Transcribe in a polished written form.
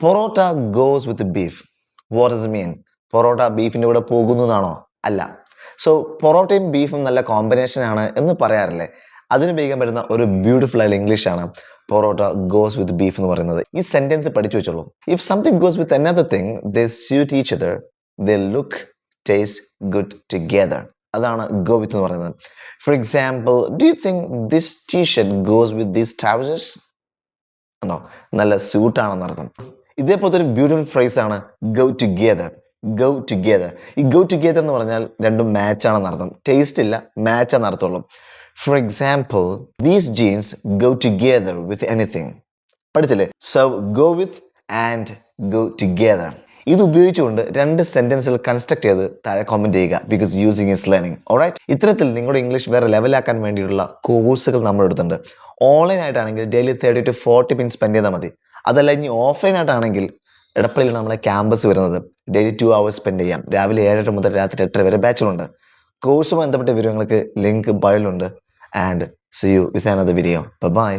Parotta goes with beef. What does മീൻ? പൊറോട്ട ബീഫിൻ്റെ കൂടെ പോകുന്നു എന്നാണോ? അല്ല. സോ പൊറോട്ടയും ബീഫും നല്ല കോമ്പിനേഷൻ ആണ് എന്ന് പറയാറില്ലേ? അതിന് ഉപയോഗിക്കാൻ പറ്റുന്ന ഒരു ബ്യൂട്ടിഫുൾ ആയിട്ടുള്ള ഇംഗ്ലീഷാണ് പൊറോട്ട ഗോസ് വിത്ത് ബീഫ് എന്ന് പറയുന്നത്. ഈ സെന്റൻസ് പഠിച്ചു വെച്ചോളൂ. If something goes with another thing they suit each other, they look taste good together. അതാണ് ഗോ വിത്ത് എന്ന് പറയുന്നത്. For example, do you think this t-shirt goes with these trousers? ആണോ? നല്ല സ്യൂട്ടാണെന്നർത്ഥം. ഇതേപോലത്തെ ഒരു ബ്യൂട്ടിഫുൾ ഫ്രേസ് ആണ് ഗോ ടുഗെദർ. Go together. ഈ ഗോ ടുഗെദർ എന്ന് പറഞ്ഞാൽ രണ്ടും മാച്ച് ആണെന്നർത്ഥം. ടേസ്റ്റ് ഇല്ല, മാച്ച് ആണെന്നർത്ഥമുള്ളൂ. For example, these jeans go together with anything. പഠിച്ചില്ലേ? So go with and go together. ഇത് ഉപയോഗിച്ചുകൊണ്ട് രണ്ട് സെന്റൻസുകൾ കൺസ്ട്രക്ട് ചെയ്ത് താഴെ കമന്റ് ചെയ്യുക. Because using is learning. Alright. ഇത്തരത്തിൽ നിങ്ങളുടെ ഇംഗ്ലീഷ് വേറെ ലെവലാക്കാൻ വേണ്ടിയിട്ടുള്ള കോഴ്സുകൾ നമ്മൾ എടുത്തിട്ടുണ്ട്. ഓൺലൈൻ ആയിട്ടാണെങ്കിൽ ഡെയിലി 30 to 40 മിനിറ്റ് സ്പെൻഡ് ചെയ്താൽ മതി. അതല്ല ഇനി ഓഫ്ലൈൻ ആയിട്ടാണെങ്കിൽ എടപ്പള്ളിയിലാണ് നമ്മളെ ക്യാമ്പസ് വരുന്നത്. ഡെയിലി 2 hours സ്പെൻഡ് ചെയ്യാം. രാവിലെ 7:30 മുതൽ രാത്രി 8:30 വരെ ബാച്ചിലുണ്ട്. കോഴ്സുമായി ബന്ധപ്പെട്ട വിവരങ്ങൾക്ക് ലിങ്ക് ബയോയിലുണ്ട്. And see you with another video. By.